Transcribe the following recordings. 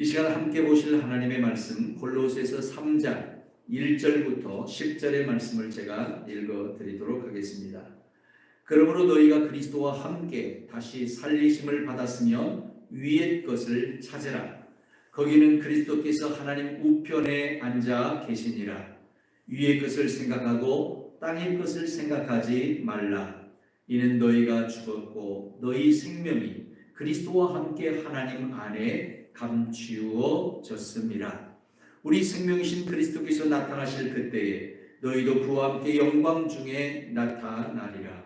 이 시간 함께 보실 하나님의 말씀 골로새서 3장 1절부터 10절의 말씀을 제가 읽어드리도록 하겠습니다. 그러므로 너희가 그리스도와 함께 다시 살리심을 받았으면 위의 것을 찾으라. 거기는 그리스도께서 하나님 우편에 앉아 계시니라. 위의 것을 생각하고 땅의 것을 생각하지 말라. 이는 너희가 죽었고 너희 생명이 그리스도와 함께 하나님 안에 감추어졌습니다. 우리 생명이신 그리스도께서 나타나실 그때에 너희도 그와 함께 영광 중에 나타나리라.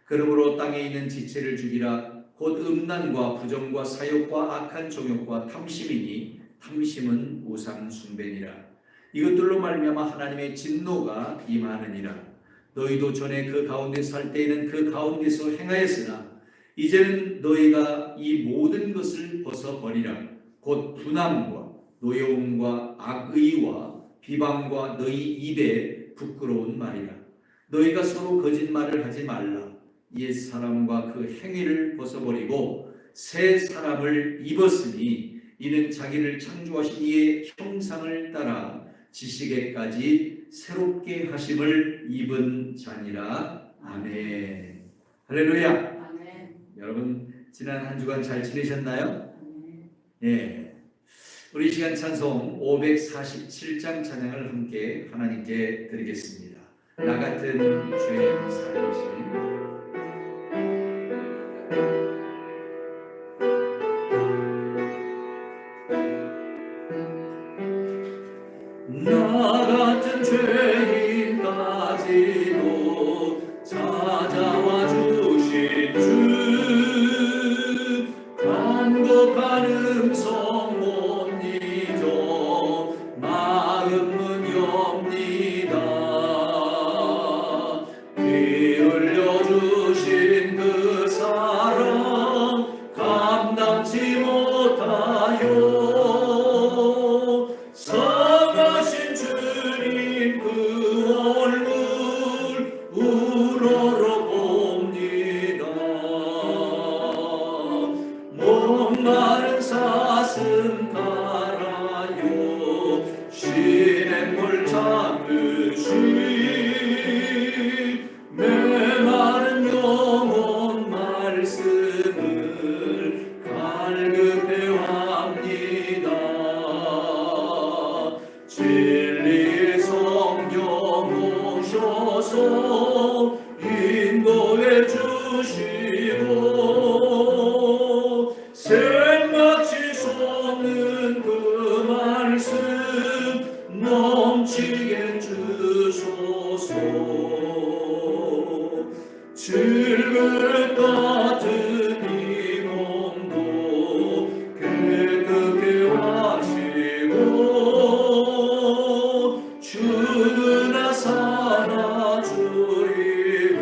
그러므로 땅에 있는 지체를 죽이라. 곧 음란과 부정과 사욕과 악한 정욕과 탐심이니 탐심은 우상 숭배니라. 이것들로 말미암아 하나님의 진노가 임하느니라. 너희도 전에 그 가운데 살 때에는 그 가운데서 행하였으나 이제는 너희가 이 모든 것을 벗어버리라. 곧 분함과 노여움과 악의와 비방과 너희 입에 부끄러운 말이라. 너희가 서로 거짓말을 하지 말라. 옛 사람과 그 행위를 벗어버리고 새 사람을 입었으니 이는 자기를 창조하신 이의 형상을 따라 지식에까지 새롭게 하심을 입은 자니라. 아멘. 할렐루야. 아멘. 여러분 지난 한 주간 잘 지내셨나요? 예. 우리 시간 찬송 547장 찬양을 함께 하나님께 드리겠습니다. 나 같은 죄인 살리신 나 같은 죄인까지도 찾아와 주신 주 간곡한 음성 못 잊어 마음은 엽니다. 피 흘려 주신 그 사랑 감당치 못하여 성하신 주님 그 얼굴 우러러 봅니다. 목마른 사슴 갈아요 시냇물 잡듯이 메마른 영혼 말씀을 갈급해합니다. 진리의 성령 오셔서 인도해 주시고 생각지 솟는 그 말씀 넘치게 주소서. 질긋 같은 이 몸도 깨끗게 하시고 주나 사나 주의에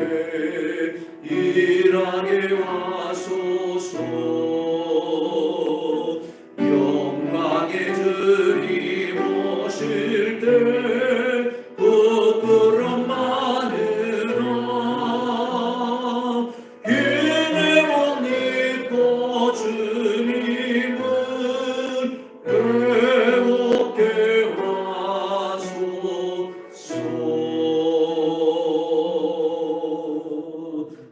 일하게 하소서. 영광의 주님 오실 때 부끄럼 많으나 이내 못 입고 주님은 회복해 하소서.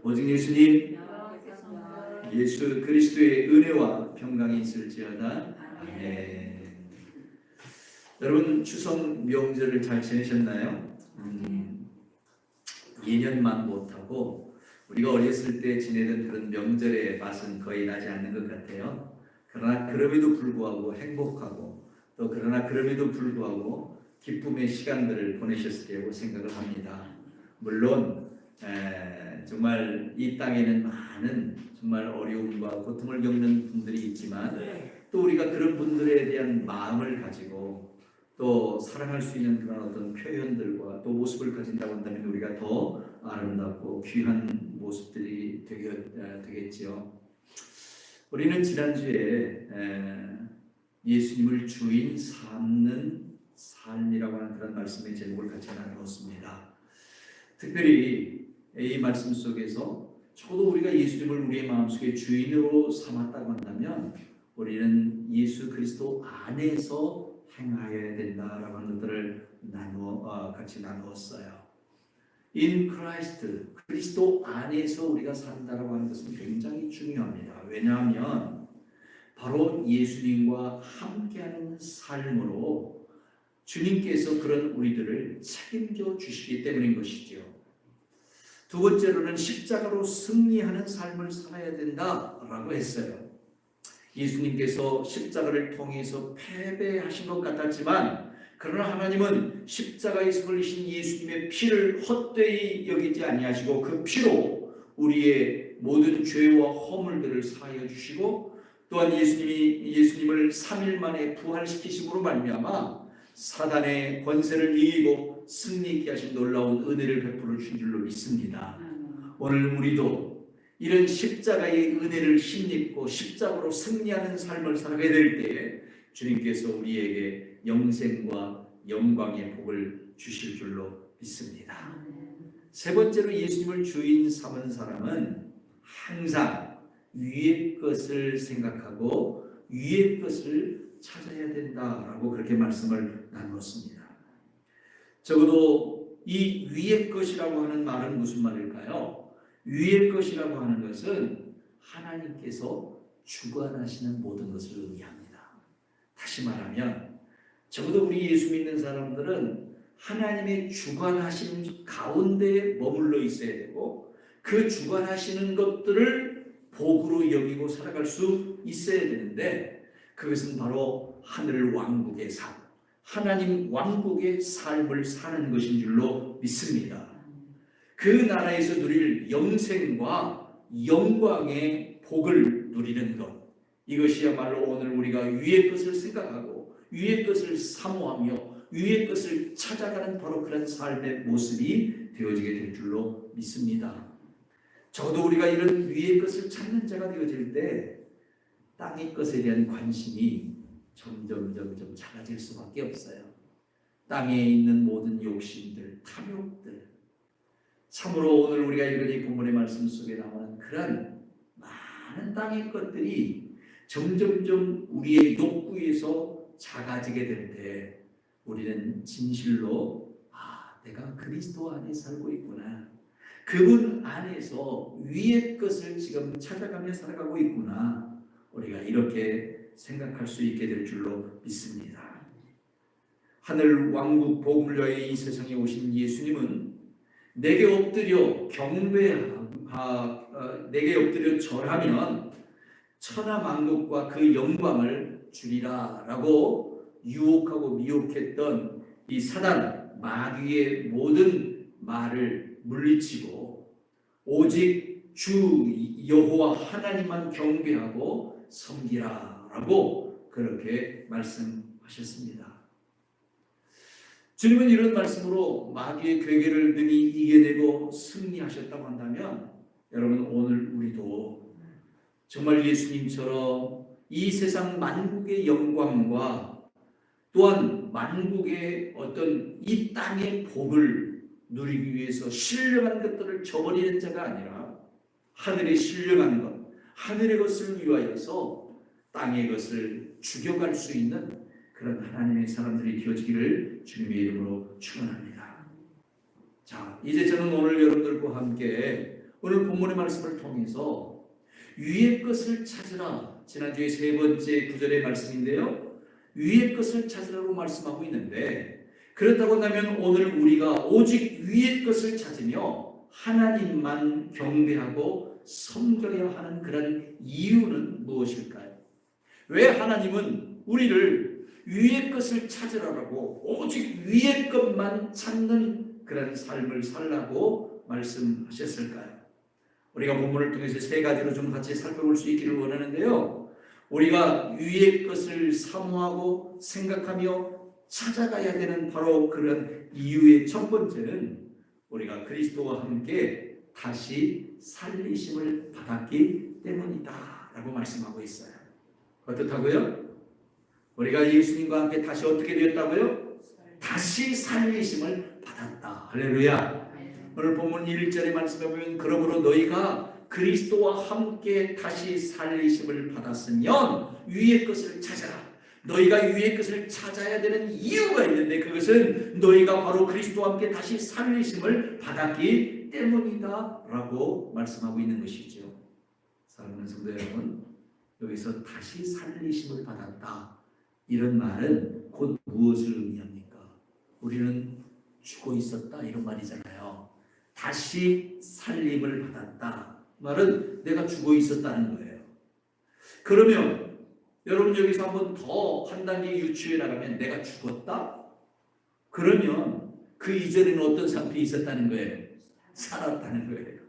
오직 예수님 예수 그리스도의 은혜와 평강이 있을지어다. 아멘. 여러분 추석 명절을 잘 지내셨나요? 2년만 못하고 우리가 어렸을 때 지내던 그런 명절의 맛은 거의 나지 않는 것 같아요. 그러나 그럼에도 불구하고 행복하고 또 그러나 그럼에도 불구하고 기쁨의 시간들을 보내셨을 거라고 생각을 합니다. 물론 정말 이 땅에는 많은 정말 어려움과 고통을 겪는 분들이 있지만 또 우리가 그런 분들에 대한 마음을 가지고 또 사랑할 수 있는 그런 어떤 표현들과 또 모습을 가진다고 한다면 우리가 더 아름답고 귀한 모습들이 되겠지요. 우리는 지난주에 예수님을 주인 삼는 삶이라고 하는 그런 말씀의 제목을 같이 나누었습니다. 특별히 이 말씀 속에서 적어도 우리가 예수님을 우리의 마음속에 주인으로 삼았다고 한다면 우리는 예수 그리스도 안에서 행하여야 된다라고 하는 것들을 같이 나누었어요. In Christ, 그리스도 안에서 우리가 산다라고 하는 것은 굉장히 중요합니다. 왜냐하면 바로 예수님과 함께하는 삶으로 주님께서 그런 우리들을 책임져 주시기 때문인 것이죠. 두 번째로는 십자가로 승리하는 삶을 살아야 된다라고 했어요. 예수님께서 십자가를 통해서 패배하신 것 같았지만 그러나 하나님은 십자가에서 흘리신 예수님의 피를 헛되이 여기지 아니하시고 그 피로 우리의 모든 죄와 허물들을 사하여 주시고 또한 예수님을 3일 만에 부활시키심으로 말미암아 사단의 권세를 이기고 승리케 하신 놀라운 은혜를 베풀어 주신 줄로 믿습니다. 오늘 우리도 이런 십자가의 은혜를 힘입고 십자가로 승리하는 삶을 살게 될 때에 주님께서 우리에게 영생과 영광의 복을 주실 줄로 믿습니다. 세 번째로 예수님을 주인 삼은 사람은 항상 위의 것을 생각하고 위의 것을 찾아야 된다라고 그렇게 말씀을 나누었습니다. 적어도 이 위의 것이라고 하는 말은 무슨 말일까요? 위의 것이라고 하는 것은 하나님께서 주관하시는 모든 것을 의미합니다. 다시 말하면 적어도 우리 예수 믿는 사람들은 하나님의 주관하심 가운데 머물러 있어야 되고 그 주관하시는 것들을 복으로 여기고 살아갈 수 있어야 되는데 그것은 바로 하늘 왕국의 삶, 하나님 왕국의 삶을 사는 것인 줄로 믿습니다. 그 나라에서 누릴 영생과 영광의 복을 누리는 것, 이것이야말로 오늘 우리가 위의 것을 생각하고 위의 것을 사모하며 위의 것을 찾아가는 바로 그런 삶의 모습이 되어지게 될 줄로 믿습니다. 저도 우리가 이런 위의 것을 찾는 자가 되어질 때 땅의 것에 대한 관심이 점점 작아질 수밖에 없어요. 땅에 있는 모든 욕심들, 탐욕들, 참으로 오늘 우리가 읽은 이 본문의 말씀 속에 나오는 그런 많은 땅의 것들이 점점 우리의 욕구에서 작아지게 될 때 우리는 진실로 내가 그리스도 안에 살고 있구나, 그분 안에서 위의 것을 지금 찾아가며 살아가고 있구나, 우리가 이렇게 생각할 수 있게 될 줄로 믿습니다. 하늘 왕국 복음을 위하여 이 세상에 오신 예수님은 내게 엎드려 내게 엎드려 절하면 천하 만국과 그 영광을 주리라 라고 유혹하고 미혹했던 이 사단 마귀의 모든 말을 물리치고 오직 주 여호와 하나님만 경배하고 섬기라 라고 그렇게 말씀하셨습니다. 주님은 이런 말씀으로 마귀의 괴계를 능히 이겨내고 승리하셨다고 한다면 여러분 오늘 우리도 정말 예수님처럼 이 세상 만국의 영광과 또한 만국의 어떤 이 땅의 복을 누리기 위해서 신령한 것들을 저버리는 자가 아니라 하늘의 신령한 것, 하늘의 것을 위하여서 땅의 것을 죽여갈 수 있는 그런 하나님의 사람들이 되어지기를 주님의 이름으로 축원합니다. 자, 이제 저는 오늘 여러분들과 함께 오늘 본문의 말씀을 통해서 위의 것을 찾으라, 지난주에 세 번째 구절의 말씀인데요, 위의 것을 찾으라고 말씀하고 있는데 그렇다고 한다면 오늘 우리가 오직 위의 것을 찾으며 하나님만 경배하고 섬겨야 하는 그런 이유는 무엇일까요? 왜 하나님은 우리를 위의 것을 찾으라고 오직 위의 것만 찾는 그런 삶을 살라고 말씀하셨을까요? 우리가 본문을 통해서 세 가지로 좀 같이 살펴볼 수 있기를 원하는데요, 우리가 위의 것을 사모하고 생각하며 찾아가야 되는 바로 그런 이유의 첫 번째는 우리가 그리스도와 함께 다시 살리심을 받았기 때문이다 라고 말씀하고 있어요. 어떻다고요? 우리가 예수님과 함께 다시 어떻게 되었다고요? 다시 살리심을 받았다. 할렐루야. 오늘 본문 1절에 말씀해 보면 그러므로 너희가 그리스도와 함께 다시 살리심을 받았으면 위의 것을 찾아라. 너희가 위의 것을 찾아야 되는 이유가 있는데 그것은 너희가 바로 그리스도와 함께 다시 살리심을 받았기 때문이다 라고 말씀하고 있는 것이죠. 사랑하는 성도 여러분, 여기서 다시 살리심을 받았다 이런 말은 곧 무엇을 의미합니까? 우리는 죽어 있었다 이런 말이잖아요. 다시 살림을 받았다 말은 내가 죽어 있었다는 거예요. 그러면 여러분 여기서 한번 더 한 단계 유추해 나가면 내가 죽었다? 그러면 그 이전에는 어떤 상태에 있었다는 거예요? 살았다는 거예요.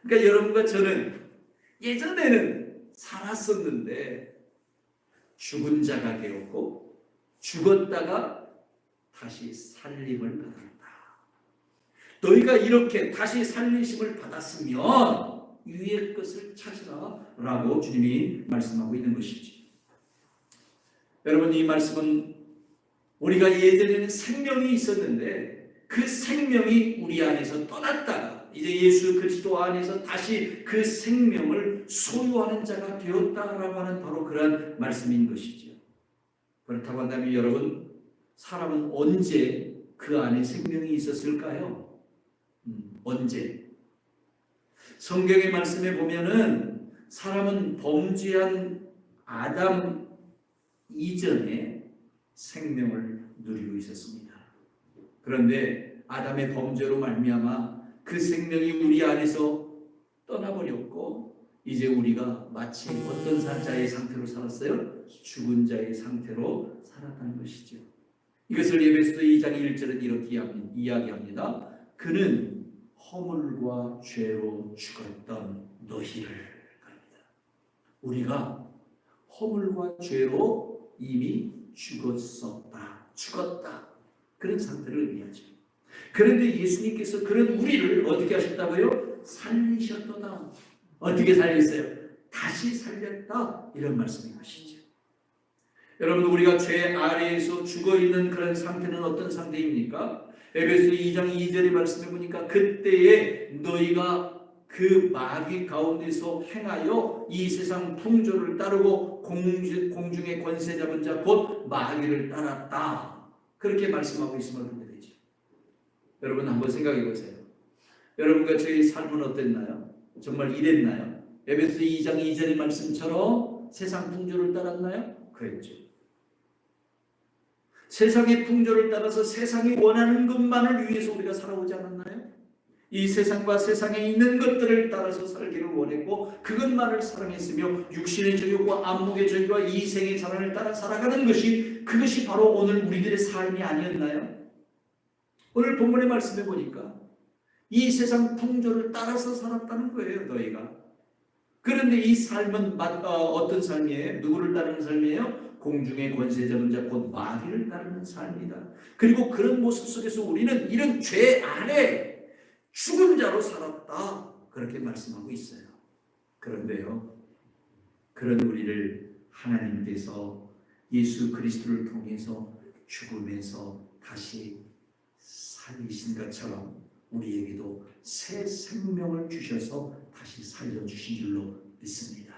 그러니까 여러분과 저는 예전에는 살았었는데 죽은 자가 되었고 죽었다가 다시 살림을 받았다. 너희가 이렇게 다시 살리심을 받았으면 위의 것을 찾으라 라고 주님이 말씀하고 있는 것이지. 여러분 이 말씀은 우리가 예전에는 생명이 있었는데 그 생명이 우리 안에서 떠났다가 이제 예수 그리스도 안에서 다시 그 생명을 소유하는 자가 되었다라고 하는 바로 그런 말씀인 것이죠. 그렇다고 한다면 여러분 사람은 언제 그 안에 생명이 있었을까요? 언제? 성경의 말씀에 보면은 사람은 범죄한 아담 이전에 생명을 누리고 있었습니다. 그런데 아담의 범죄로 말미암아 그 생명이 우리 안에서 떠나버렸고 이제 우리가 마치 어떤 자의 상태로 살았어요? 죽은 자의 상태로 살았다는 것이죠. 이것을 에베소서 2장 1절은 이렇게 이야기합니다. 그는 허물과 죄로 죽었던 너희를 합니다. 우리가 허물과 죄로 이미 죽었다. 그런 상태를 의미하죠. 그런데 예수님께서 그런 우리를 어떻게 하셨다고요? 살리셨도다. 어떻게 살렸어요? 다시 살렸다. 이런 말씀인 것이죠. 여러분 우리가 죄 아래에서 죽어있는 그런 상태는 어떤 상태입니까? 에베소 2장 2절의 말씀해 보니까 그때에 너희가 그 마귀 가운데서 행하여 이 세상 풍조를 따르고 공중의 권세 잡은 자 곧 마귀를 따랐다. 그렇게 말씀하고 있음을 보게 되죠. 여러분 한번 생각해 보세요. 여러분과 저희 삶은 어땠나요? 정말 이랬나요? 에베소 2장 2절의 말씀처럼 세상 풍조를 따랐나요? 그랬죠. 세상의 풍조를 따라서 세상이 원하는 것만을 위해서 우리가 살아오지 않았나요? 이 세상과 세상에 있는 것들을 따라서 살기를 원했고 그것만을 사랑했으며 육신의 정욕과 안목의 정욕과 이생의 사랑을 따라 살아가는 것이 그것이 바로 오늘 우리들의 삶이 아니었나요? 오늘 본문의 말씀해 보니까 이 세상 풍조를 따라서 살았다는 거예요. 너희가. 그런데 이 삶은 어떤 삶이에요? 누구를 따르는 삶이에요? 공중의 권세 잡은 자 곧 마귀를 따르는 삶이다. 그리고 그런 모습 속에서 우리는 이런 죄 아래 죽은 자로 살았다. 그렇게 말씀하고 있어요. 그런데요. 그런 우리를 하나님께서 예수 그리스도를 통해서 죽음에서 다시 살리신 것처럼 우리에게도 새 생명을 주셔서 다시 살려주신 줄로 믿습니다.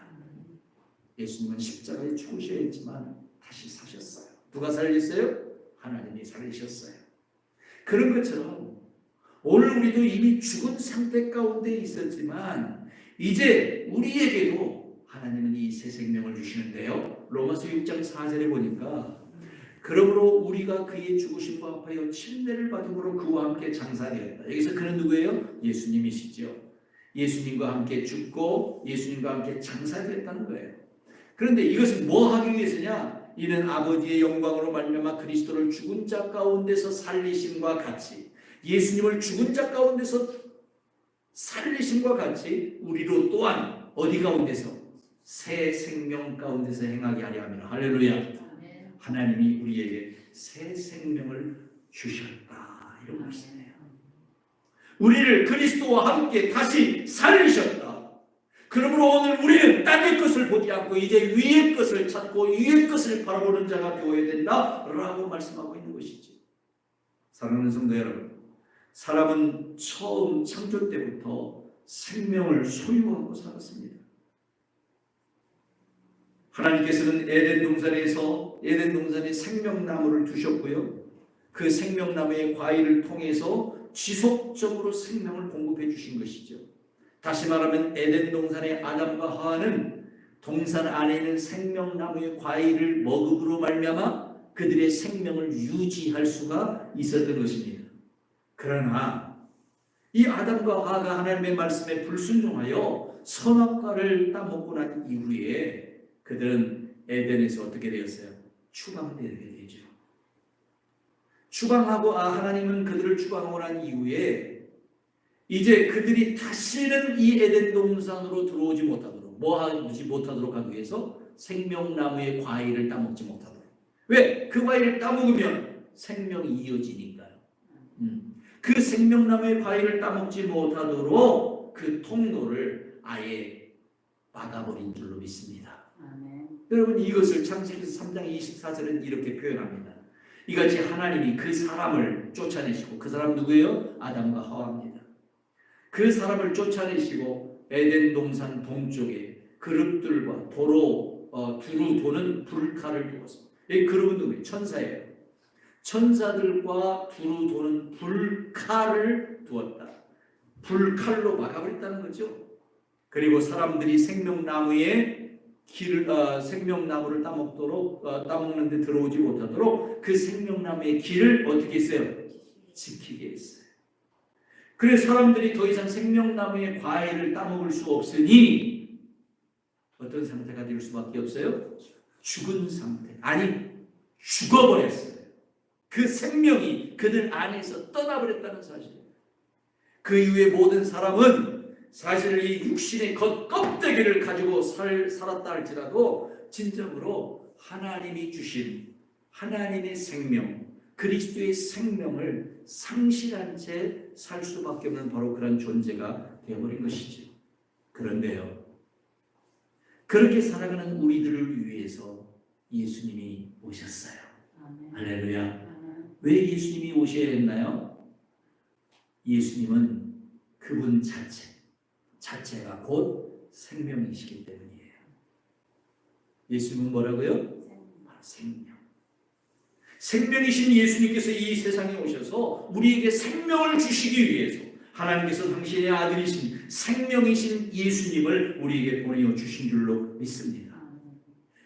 예수님은 십자가에 죽으셔야 했지만 다시 사셨어요. 누가 살렸어요? 하나님이 살리셨어요. 그런 것처럼 오늘 우리도 이미 죽은 상태 가운데 있었지만 이제 우리에게도 하나님은 이 새 생명을 주시는데요. 로마서 6장 4절에 보니까 그러므로 우리가 그의 죽으심과 합하여 침례를 받음으로 그와 함께 장사되었다. 여기서 그는 누구예요? 예수님이시죠. 예수님과 함께 죽고 예수님과 함께 장사되었다는 거예요. 그런데 이것은 뭐 하기 위해서냐? 이는 아버지의 영광으로 말미암아 그리스도를 죽은 자 가운데서 살리심과 같이 예수님을 죽은 자 가운데서 살리심과 같이 우리로 또한 어디 가운데서? 새 생명 가운데서 행하게 하려 함이라. 할렐루야. 하나님이 우리에게 새 생명을 주셨다. 이런 말씀이에요. 우리를 그리스도와 함께 다시 살리셨다. 그러므로 오늘 우리는 땅의 것을 보지 않고 이제 위의 것을 찾고 위의 것을 바라보는 자가 되어야 된다라고 말씀하고 있는 것이지. 사랑하는 성도 여러분, 사람은 처음 창조 때부터 생명을 소유하고 살았습니다. 하나님께서는 에덴 동산에 생명나무를 두셨고요. 그 생명나무의 과일을 통해서 지속적으로 생명을 공급해 주신 것이죠. 다시 말하면 에덴 동산의 아담과 하와는 동산 안에 있는 생명나무의 과일을 먹음으로 말미암아 그들의 생명을 유지할 수가 있었던 것입니다. 그러나 이 아담과 하와가 하나님의 말씀에 불순종하여 선악과를 따먹고 난 이후에 그들은 에덴에서 어떻게 되었어요? 추방되게 되죠. 하나님은 그들을 추방하고 난 이후에 이제 그들이 다시는 이 에덴 동산으로 들어오지 못하도록, 뭐하지 못하도록 하기 위해서 생명나무의 과일을 따먹지 못하도록. 왜? 그 과일을 따먹으면 생명이 이어지니까요. 그 생명나무의 과일을 따먹지 못하도록 그 통로를 아예 막아버린 줄로 믿습니다. 아멘. 여러분, 이것을 창세기 3장 24절은 이렇게 표현합니다. 이같이 하나님이 그 사람을 쫓아내시고, 그 사람 누구예요? 아담과 하와입니다. 그 사람을 쫓아내시고 에덴 동산 동쪽에 그룹들과 두루 도는 불칼을 두었습니다. 이 그룹은 누구예요? 천사예요. 천사들과 두루 도는 불칼을 두었다. 불칼로 막아버렸다는 거죠. 그리고 사람들이 생명나무의 생명나무를 따먹는 데 들어오지 못하도록 그 생명나무의 길을 어떻게 했어요? 지키게 했어요. 그래서 사람들이 더 이상 생명나무의 과일을 따먹을 수 없으니 어떤 상태가 될 수밖에 없어요? 죽은 상태. 아니, 죽어버렸어요. 그 생명이 그들 안에서 떠나버렸다는 사실. 그 이후에 모든 사람은 사실 이 육신의 겉껍데기를 가지고 살았다 할지라도 진정으로 하나님이 주신 하나님의 생명, 그리스도의 생명을 상실한 채 살 수밖에 없는 바로 그런 존재가 되어버린 것이죠. 그런데요, 그렇게 살아가는 우리들을 위해서 예수님이 오셨어요. 아멘. 할렐루야. 아멘. 왜 예수님이 오셔야 했나요? 예수님은 그분 자체가 곧 생명이시기 때문이에요. 예수님은 뭐라고요? 생명. 생명이신 예수님께서 이 세상에 오셔서 우리에게 생명을 주시기 위해서 하나님께서 당신의 아들이신 생명이신 예수님을 우리에게 보내어 주신 줄로 믿습니다.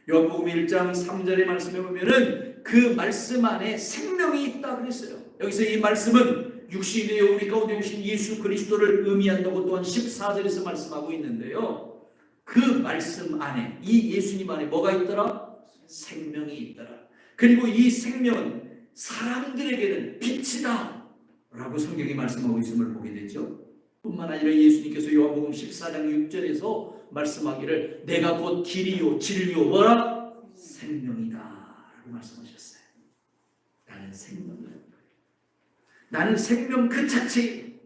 요한복음 1장 3절의 말씀에 보면은 그 말씀 안에 생명이 있다 그랬어요. 여기서 이 말씀은 육신이 되어 우리 가운데 오신 예수 그리스도를 의미한다고 또한 14절에서 말씀하고 있는데요. 그 말씀 안에, 이 예수님 안에 뭐가 있더라? 생명이 있더라. 그리고 이 생명은 사람들에게는 빛이다 라고 성경이 말씀하고 있음을 보게 되죠. 뿐만 아니라 예수님께서 요한복음 14장 6절에서 말씀하기를 내가 곧 길이요 진리요 뭐라? 생명이다 라고 말씀하셨어요. 나는 생명 그 자체.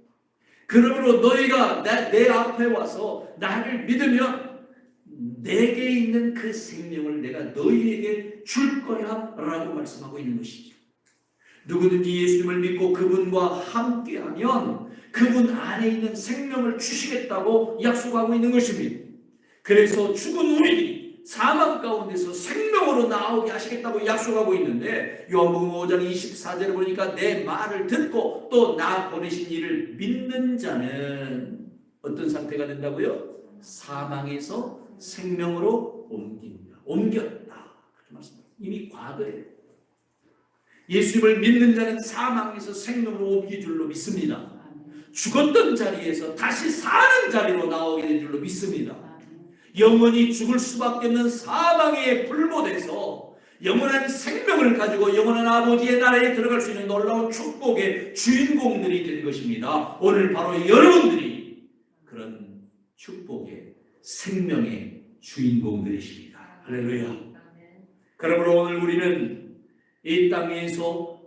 그러므로 너희가 내 앞에 와서 나를 믿으면 내게 있는 그 생명을 내가 너희에게 줄 거야 라고 말씀하고 있는 것이죠. 누구든지 예수님을 믿고 그분과 함께하면 그분 안에 있는 생명을 주시겠다고 약속하고 있는 것입니다. 그래서 죽은 우리들이 사망 가운데서 생명으로 나오게 하시겠다고 약속하고 있는데 요한복음 5장 24절에 보니까 내 말을 듣고 또 나 보내신 이를 믿는 자는 어떤 상태가 된다고요? 사망에서 생명으로 옮겼다. 그렇게 말씀합니다. 이미 과거예요. 예수님을 믿는 자는 사망에서 생명으로 옮긴 줄로 믿습니다. 죽었던 자리에서 다시 사는 자리로 나오게 된 줄로 믿습니다. 영원히 죽을 수밖에 없는 사망에 불못해서 영원한 생명을 가지고 영원한 아버지의 나라에 들어갈 수 있는 놀라운 축복의 주인공들이 된 것입니다. 오늘 바로 여러분들이 그런 축복의 생명의 주인공들이십니다. 할렐루야. 그러므로 오늘 우리는 이 땅에서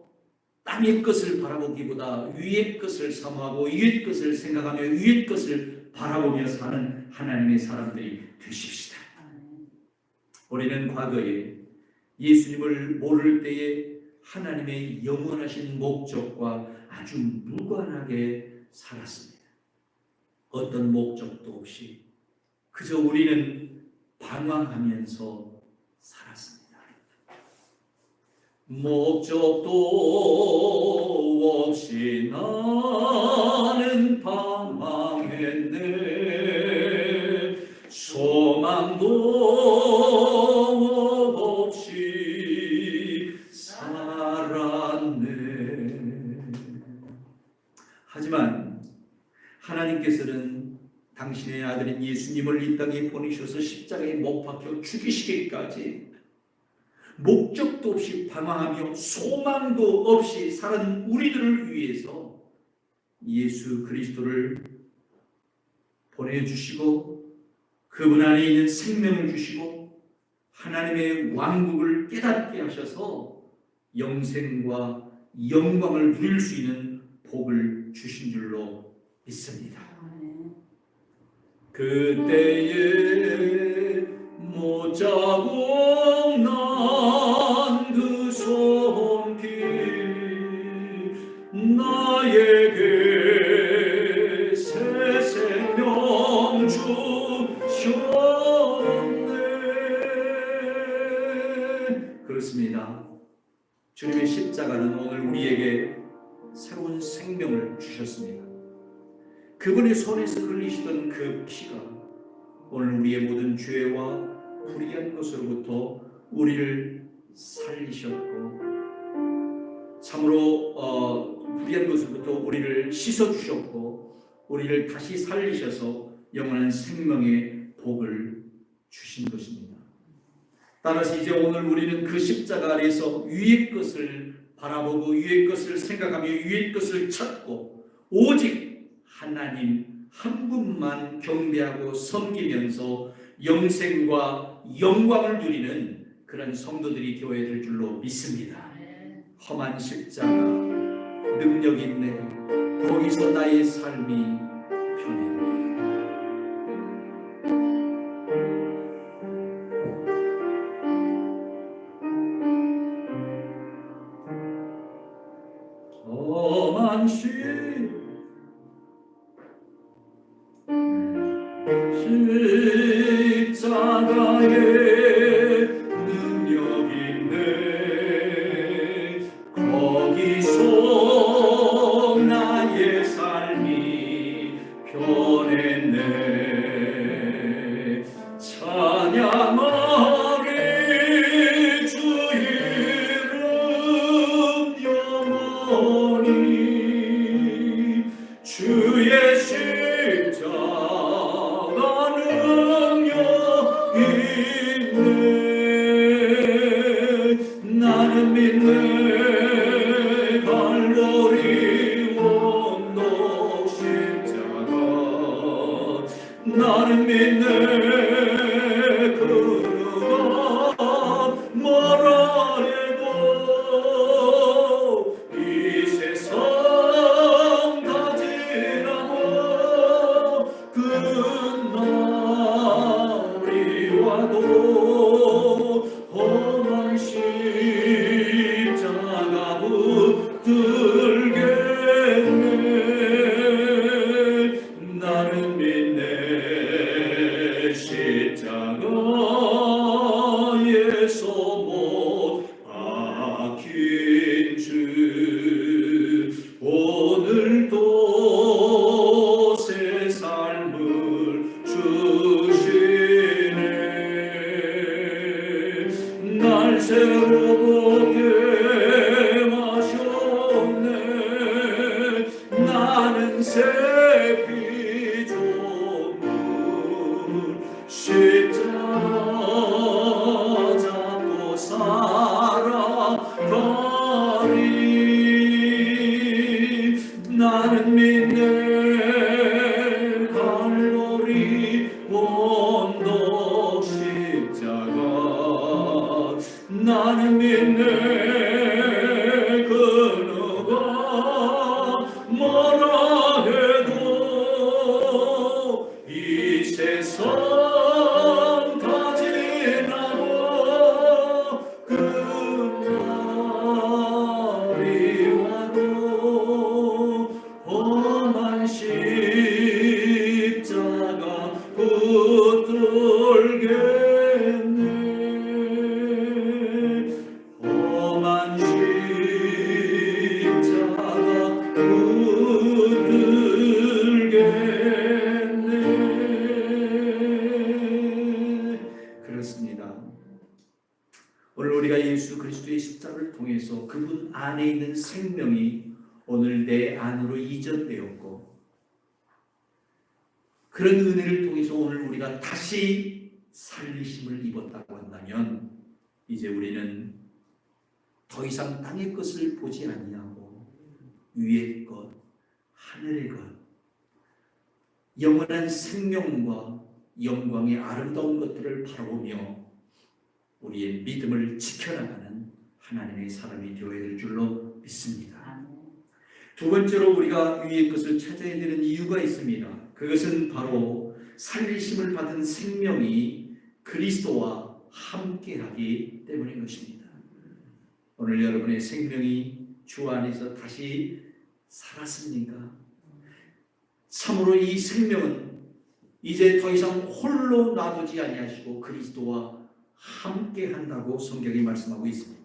땅의 것을 바라보기보다 위의 것을 사모하고 위의 것을 생각하며 위의 것을 바라보며 사는 하나님의 사람들이 되십시다. 우리는 과거에 예수님을 모를 때에 하나님의 영원하신 목적과 아주 무관하게 살았습니다. 어떤 목적도 없이 그저 우리는 방황하면서 살았습니다. 목적도 없이 나는 방황했네. 소망도 없이 살았네. 하지만 하나님께서는 당신의 아들인 예수님을 이 땅에 보내셔서 십자가에 못 박혀 죽이시기까지 목적도 없이 방황하며 소망도 없이 살은 우리들을 위해서 예수 그리스도를 보내주시고 그분 안에 있는 생명을 주시고 하나님의 왕국을 깨닫게 하셔서 영생과 영광을 누릴 수 있는 복을 주신 줄로 믿습니다. 그때에 못자국 난 그 손길 나에게 새 생명 주셨네. 그렇습니다. 주님의 십자가는 오늘 우리에게 새로운 생명을 주셨습니다. 그분의 손에서 흘리시던 그 피가 오늘 우리의 모든 죄와 불의한 것으로부터 우리를 살리셨고 참으로 불의한 것으로부터 우리를 씻어주셨고 우리를 다시 살리셔서 영원한 생명의 복을 주신 것입니다. 따라서 이제 오늘 우리는 그 십자가 아래에서 위의 것을 바라보고 위의 것을 생각하며 위의 것을 찾고 오직 하나님 한 분만 경배하고 섬기면서 영생과 영광을 누리는 그런 성도들이 되어야 될 줄로 믿습니다. 험한 십자가, 능력 있네. 거기서 나의 삶이 변했네. 험한 십자가에 능력 있네. 거기서 나의 삶이 변했네. 찬양하리 주 이름 영원히. 주의 십자가 능력 있네. 나는 믿네. 갈보리 원독 십자가 나는 믿네. 그가 뭐라 해도 이 세상 다 지나고 끝날이 와도 험한 십자가 붙들겠네. 나는 믿네. 십자가에서 못 박힌 주 오늘도 새 삶을 주시네. 날 새롭게 마셨네. 나는 새 피조물 십자가 잡고 살아가리. 나는 믿네. 갈보리 원독 십자가 나는 믿네. 그누가 뭐라 해도 이 세상 다 지나고 끝날이 와도 험한 십자가 오늘 우리가 예수 그리스도의 십자가를 통해서 그분 안에 있는 생명이 오늘 내 안으로 이전되었고, 그런 은혜를 통해서 오늘 우리가 다시 살리심을 입었다고 한다면, 이제 우리는 더 이상 땅의 것을 보지 아니하고 위의 것, 하늘의 것, 영원한 생명과 영광의 아름다운 것들을 바라보며 우리의 믿음을 지켜나가는 하나님의 사람이 되어야 될 줄로 믿습니다. 두 번째로 우리가 위의 것을 찾아야 되는 이유가 있습니다. 그것은 바로 살리심을 받은 생명이 그리스도와 함께하기 때문인 것입니다. 오늘 여러분의 생명이 주 안에서 다시 살았습니까? 참으로 이 생명은 이제 더 이상 홀로 놔두지 아니하시고 그리스도와 함께한다고 성경이 말씀하고 있습니다.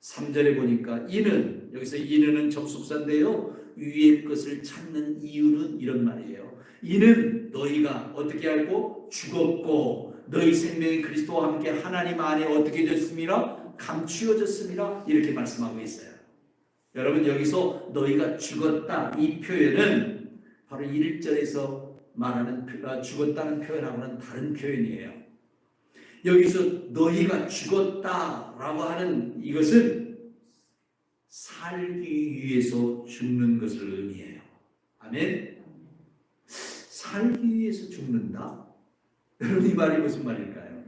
3절에 보니까 이는, 여기서 이는은 접속사인데요, 위의 것을 찾는 이유는 이런 말이에요. 이는 너희가 어떻게 알고 죽었고 너희 생명이 그리스도와 함께 하나님 안에 어떻게 됐습니다? 감추어졌습니다. 이렇게 말씀하고 있어요. 여러분, 여기서 너희가 죽었다, 이 표현은 바로 1절에서 말하는 죽었다는 표현하고는 다른 표현이에요. 여기서 너희가 죽었다라고 하는 이것은 살기 위해서 죽는 것을 의미해요. 아멘. 살기 위해서 죽는다? 여러분, 이 말이 무슨 말일까요?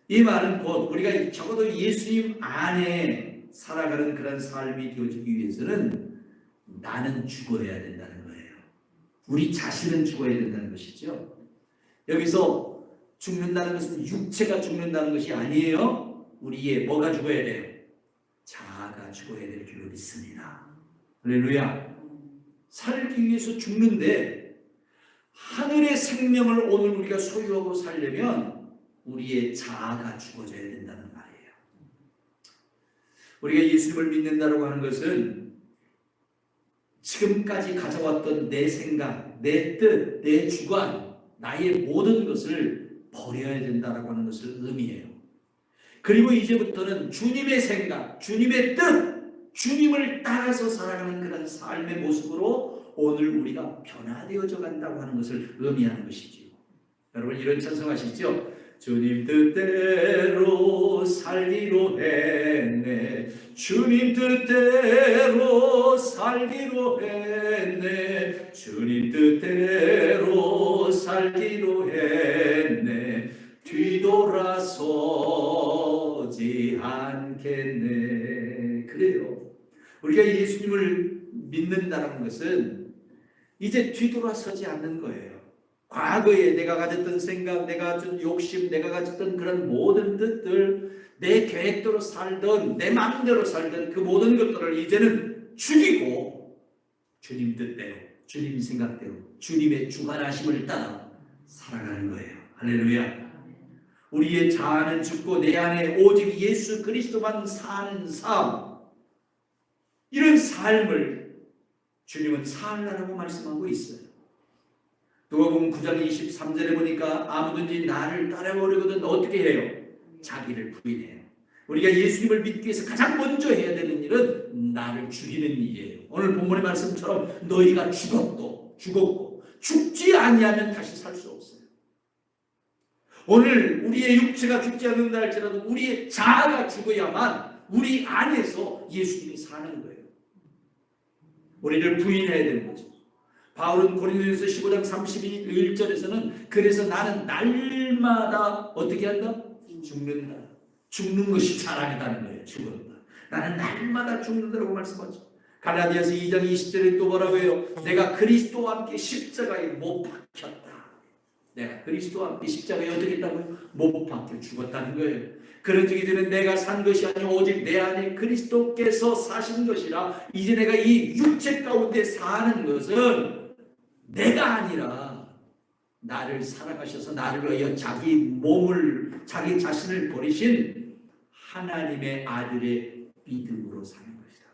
이 말은 곧 우리가 적어도 예수님 안에 살아가는 그런 삶이 되어지기 위해서는 나는 죽어야 된다는 거예요. 우리 자신은 죽어야 된다는 것이죠. 여기서 죽는다는 것은 육체가 죽는다는 것이 아니에요. 우리의 뭐가 죽어야 돼요? 자아가 죽어야 될 줄로 믿습니다. 할렐루야. 살기 위해서 죽는데 하늘의 생명을 오늘 우리가 소유하고 살려면 우리의 자아가 죽어져야 된다는 말이에요. 우리가 예수님을 믿는다고 하는 것은 지금까지 가져왔던 내 생각, 내 뜻, 내 주관, 나의 모든 것을 버려야 된다고 하는 것을 의미해요. 그리고 이제부터는 주님의 생각, 주님의 뜻, 주님을 따라서 살아가는 그런 삶의 모습으로 오늘 우리가 변화되어져 간다고 하는 것을 의미하는 것이지요. 여러분, 이런 찬송하시죠? 주님 뜻대로 살기로 했네, 주님 뜻대로 살기로 했네, 주님 뜻대로 살기로 했네, 뒤돌아서지 않겠네. 그래요. 우리가 예수님을 믿는다는 것은 이제 뒤돌아서지 않는 거예요. 과거에 내가 가졌던 생각, 내가 가진 욕심, 내가 가졌던 그런 모든 뜻들, 내 계획대로 살던, 내 마음대로 살던 그 모든 것들을 이제는 죽이고 주님 뜻대로, 주님 생각대로, 주님의 주관하심을 따라 살아가는 거예요. 할렐루야. 우리의 자아는 죽고 내 안에 오직 예수 그리스도만 사는 삶, 이런 삶을 주님은 살라라고 말씀하고 있어요. 누가복음 9장 23절에 보니까 아무든지 나를 따라오려거든 어떻게 해요? 자기를 부인해요. 우리가 예수님을 믿기 위해서 가장 먼저 해야 되는 일은 나를 죽이는 일이에요. 오늘 본문의 말씀처럼 너희가 죽었고 죽지 아니하면 다시 살 수 없어요. 오늘 우리의 육체가 죽지 않는다 할지라도 우리의 자아가 죽어야만 우리 안에서 예수님이 사는 거예요. 우리를 부인해야 되는 거죠. 바울은 고린도전서 15장 31절에서는 그래서 나는 날마다 어떻게 한다? 죽는다. 죽는 것이 자랑이라는 거예요. 죽었다. 나는 날마다 죽는다라고 말씀하죠. 갈라디아서 2장 20절에 또 뭐라고 해요? 내가 그리스도와 함께 십자가에 못 박혔다. 내가 그리스도와 함께 십자가에 어떻게 했다고요? 못 박혀 죽었다는 거예요. 그런즉 이제는 내가 산 것이 아니오 오직 내 안에 그리스도께서 사신 것이라. 이제 내가 이 육체 가운데 사는 것은 내가 아니라 나를 사랑하셔서 나를 위하여 자기 몸을, 자기 자신을 버리신 하나님의 아들의 믿음으로 사는 것이다.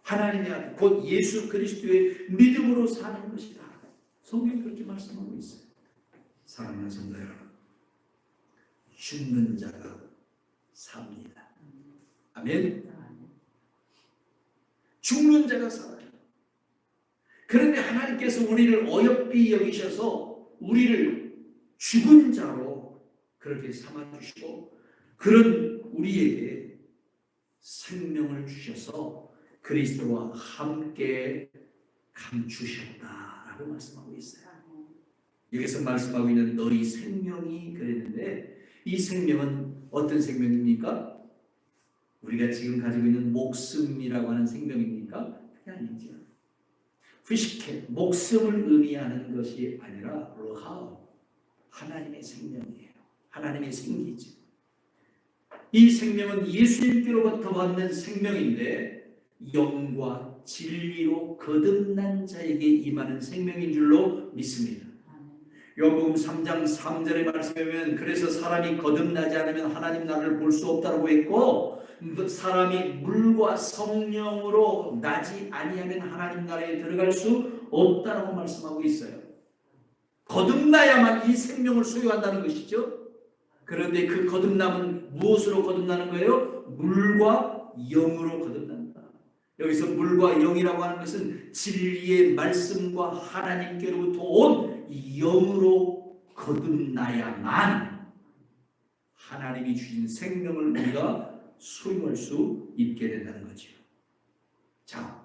하나님의 아들, 곧 예수 그리스도의 믿음으로 사는 것이다. 성경이 그렇게 말씀하고 있어요. 사랑하는 성도 여러분, 죽는 자가 삽니다. 아멘. 죽는 자가 살아요. 그런데 하나님께서 우리를 어여삐 여기셔서 우리를 죽은 자로 그렇게 삼아주시고 그런 우리에게 생명을 주셔서 그리스도와 함께 감추셨다라고 말씀하고 있어요. 여기서 말씀하고 있는 너희 생명이 그랬는데 이 생명은 어떤 생명입니까? 우리가 지금 가지고 있는 목숨이라고 하는 생명입니까? 그게 아니죠. 피시켓, 목숨을 의미하는 것이 아니라 로하우, 하나님의 생명이에요. 하나님의 생기죠. 이 생명은 예수님께로부터 받는 생명인데 영과 진리로 거듭난 자에게 임하는 생명인 줄로 믿습니다. 요한복음 3장 3절의 말씀에 보면 그래서 사람이 거듭나지 않으면 하나님 나라를 볼 수 없다고 했고 사람이 물과 성령으로 나지 아니하면 하나님 나라에 들어갈 수 없다고 말씀하고 있어요. 거듭나야만 이 생명을 소유한다는 것이죠. 그런데 그 거듭남은 무엇으로 거듭나는 거예요? 물과 영으로 거듭난다. 여기서 물과 영이라고 하는 것은 진리의 말씀과 하나님께로부터 온 영으로 거듭나야만 하나님이 주신 생명을 우리가 소유할 수 있게 된다는 거죠. 자,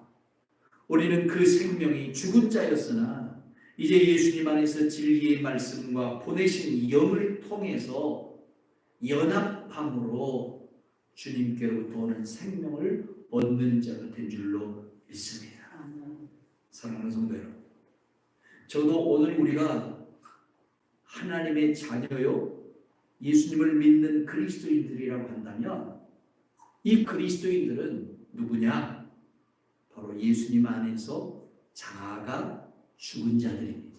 우리는 그 생명이 죽은 자였으나 이제 예수님 안에서 진리의 말씀과 보내신 영을 통해서 연합함으로 주님께로부터 오는 생명을 얻는 자가 된 줄로 믿습니다. 사랑하는 성도 여러분, 저도 오늘 우리가 하나님의 자녀요 예수님을 믿는 그리스도인들이라고 한다면 이 그리스도인들은 누구냐? 바로 예수님 안에서 자아가 죽은 자들입니다.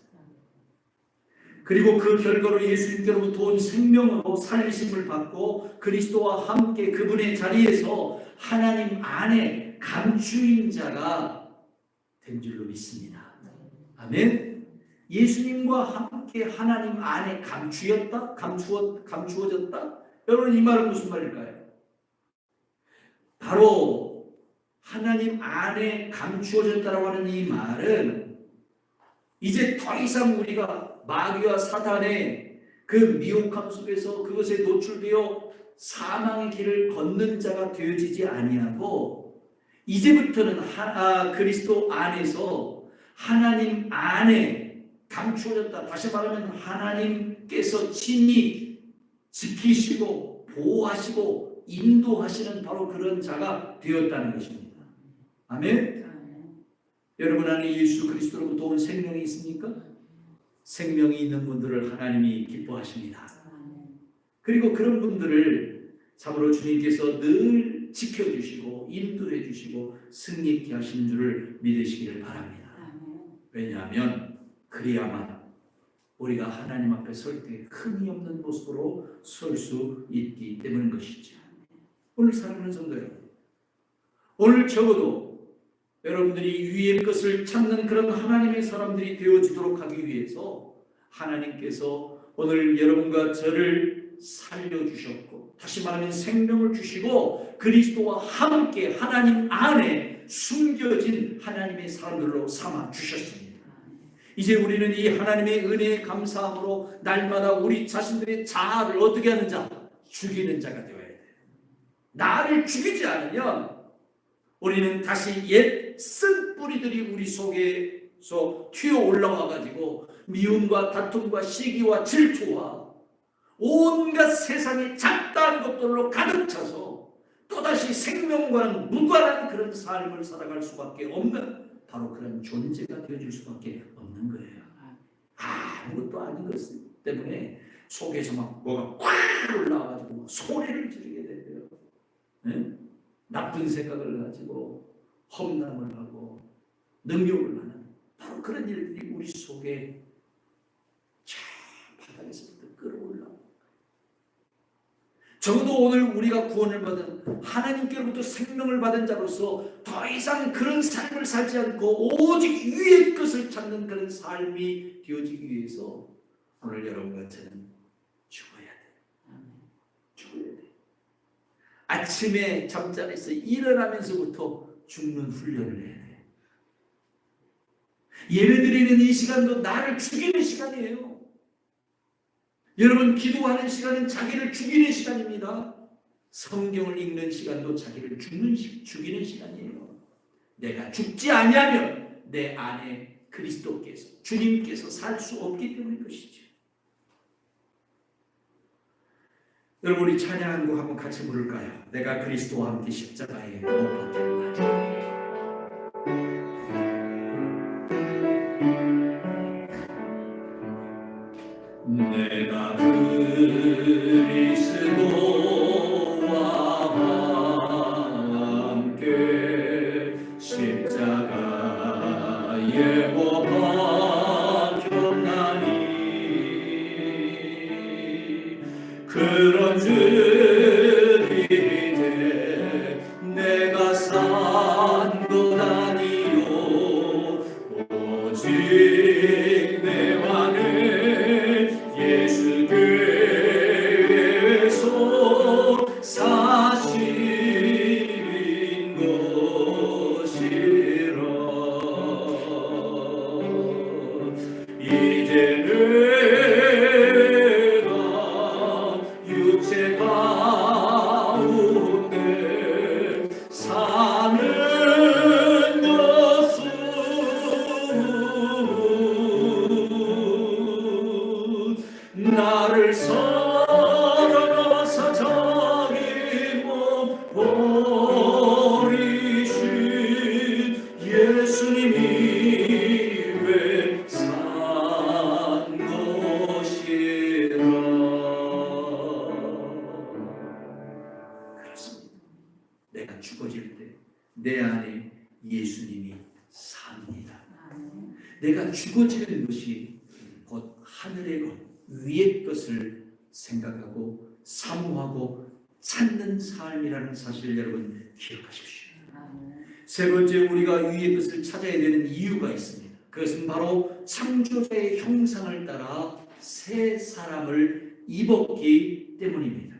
그리고 그 결과로 예수님께로부터 온 생명으로 살리심을 받고 그리스도와 함께 그분의 자리에서 하나님 안에 감추인 자가 된 줄로 믿습니다. 아멘. 예수님과 함께 하나님 안에 감추어졌다? 여러분 이 말은 무슨 말일까요? 바로 하나님 안에 감추어졌다라고 하는 이 말은 이제 더 이상 우리가 마귀와 사탄의 그 미혹함 속에서 그것에 노출되어 사망의 길을 걷는 자가 되어지지 아니하고 이제부터는 그리스도 안에서 하나님 안에 감추어졌다. 다시 말하면 하나님께서 친히 지키시고 보호하시고 인도하시는 바로 그런 자가 되었다는 것입니다. 아멘. 여러분 안에 예수 그리스도로부터 온 생명이 있습니까? 생명이 있는 분들을 하나님이 기뻐하십니다. 그리고 그런 분들을 참으로 주님께서 늘 지켜주시고 인도해 주시고 승리케 하신 줄을 믿으시기를 바랍니다. 왜냐하면 그래야만 우리가 하나님 앞에 설 때 흠이 없는 모습으로 설 수 있기 때문인 것이죠. 오늘 사랑하는 성도 여러분, 오늘 적어도 여러분들이 위의 것을 찾는 그런 하나님의 사람들이 되어지도록 하기 위해서 하나님께서 오늘 여러분과 저를 살려주셨고 다시 말하면 생명을 주시고 그리스도와 함께 하나님 안에 숨겨진 하나님의 사람들로 삼아 주셨습니다. 이제 우리는 이 하나님의 은혜에 감사함으로 날마다 우리 자신들의 자아를 어떻게 하는 자? 죽이는 자가 되어야 돼요. 나를 죽이지 않으면 우리는 다시 옛 쓴 뿌리들이 우리 속에서 튀어 올라와 가지고 미움과 다툼과 시기와 질투와 온갖 세상의 잡다한 것들로 가득 차서 또다시 생명과는 무관한 그런 삶을 살아갈 수밖에 없는 바로 그런 존재가 되어줄 수밖에 없는 거예요. 아무것도 아닌 것 때문에 속에서 막 뭐가 꽉 올라와가지고 소리를 지르게 되고요. 네? 나쁜 생각을 가지고 험담을 하고 능욕을 하는 바로 그런 일들이 우리 속에 바닥에서부터 끌어올라옵니다. 적어도 오늘 우리가 구원을 받은 하나님께로부터 생명을 받은 자로서 더 이상 그런 삶을 살지 않고 오직 위의 것을 찾는 그런 삶이 되어지기 위해서 오늘 여러분과 저는 죽어야 돼요. 아침에 잠자리에서 일어나면서부터 죽는 훈련을 해야 돼. 예배드리는 이 시간도 나를 죽이는 시간이에요. 여러분, 기도하는 시간은 자기를 죽이는 시간입니다. 성경을 읽는 시간도 자기를 죽이는 시간이에요. 내가 죽지 아니하면 내 안에 그리스도께서, 주님께서 살 수 없기 때문인 것이죠. 여러분, 우리 찬양한 곡 한번 같이 부를까요? 내가 그리스도와 함께 십자가에 못 박힌 날. 내가 그리스도와 함께 십자가에 못 박혔나니 그런즉 이제 내가 산 것 아니요 오직 내 안에 예수께서 사신 것이라. 이제 내가 육체 가운데 사는 것은 나를 사랑하사 자기 몸 버리신 예수님이 왜 산 것이라. 그렇습니다. 내가 죽어질 때 내 안에 예수님이 삽니다. 내가 죽어지는 것이 곧 하늘의 것, 위의 것을 생각하고 사모하고 찾는 삶이라는 사실을 여러분 기억하십시오. 세 번째, 우리가 위의 것을 찾아야 되는 이유가 있습니다. 그것은 바로 창조자의 형상을 따라 새 사람을 입었기 때문입니다.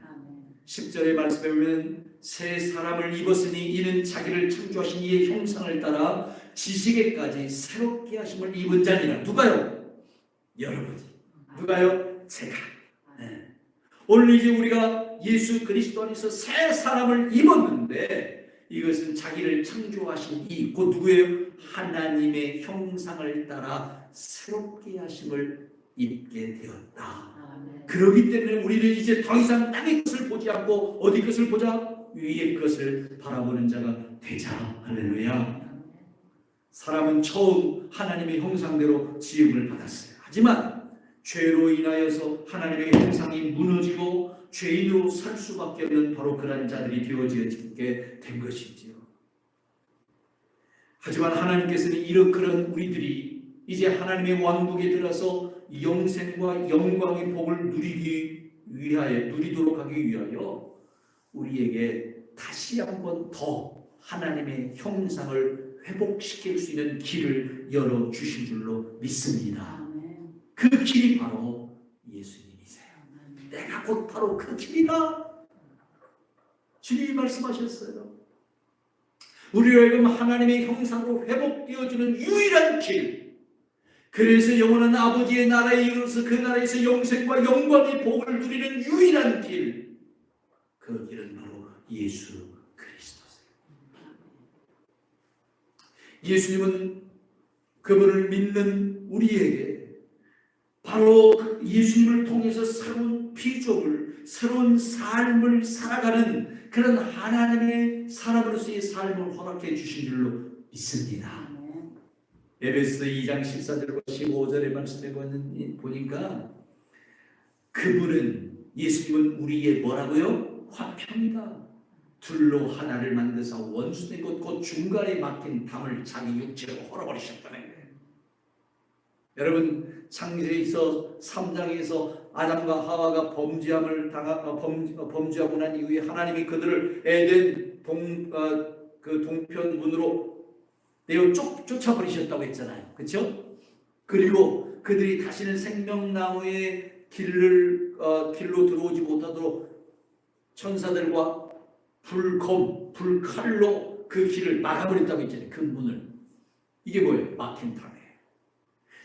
10절의 말씀에 보면 새 사람을 입었으니 이는 자기를 창조하신 이의 형상을 따라 지식에까지 새롭게 하심을 입은 자니라. 누가요? 여러분이. 누가요? 제가. 네. 오늘 이제 우리가 예수 그리스도 안에서 새 사람을 입었는데 이것은 자기를 창조하신 이 곧 누구예요? 하나님의 형상을 따라 새롭게 하심을 입게 되었다. 그렇기 때문에 우리는 이제 더 이상 땅의 것을 보지 않고 어디 것을 보자? 위의 것을 바라보는 자가 되자. 할렐루야. 사람은 처음 하나님의 형상대로 지음을 받았어요. 하지만 죄로 인하여서 하나님의 형상이 무너지고 죄인으로 살 수밖에 없는 바로 그런 자들이 되어지게 된 것이지요. 하지만 하나님께서는 이런 그런 우리들이 이제 하나님의 왕국에 들어서 영생과 영광의 복을 누리도록 하기 위하여 우리에게 다시 한번 더 하나님의 형상을 회복시킬 수 있는 길을 열어주신 줄로 믿습니다. 그 길이 바로 예수님이세요. 내가 곧 바로 그 길이다. 주님이 말씀하셨어요. 우리에게 하나님의 형상으로 회복되어주는 유일한 길, 그래서 영원한 아버지의 나라에 이르러서 그 나라에서 영생과 영광의 복을 누리는 유일한 길, 그 길은 바로 예수 그리스도세요. 예수님은 그분을 믿는 우리에게 바로 예수님을 통해서 새로운 피조물, 새로운 삶을 살아가는 그런 하나님의 사람으로서의 삶을 허락해 주신 줄로 믿습니다. 에베소 2장 14절과 15절의 말씀에 보니까 그분은, 예수님은 우리의 뭐라고요? 화평이다. 둘로 하나를 만드사 원수된 것 곧 중간에 막힌 담을 자기 육체로 헐어버리셨다는 거예요. 여러분, 창세기에서 3장에서 아담과 하와가 범죄하고 난 이후에 하나님이 그들을 에덴 동편 문으로 내어 쫓아버리셨다고 했잖아요. 그렇죠? 그리고 그들이 다시는 생명나무의 길로 들어오지 못하도록 천사들과 불칼로 그 길을 막아버렸다고 했잖아요. 그 문을. 이게 뭐예요? 막힌 담이에요.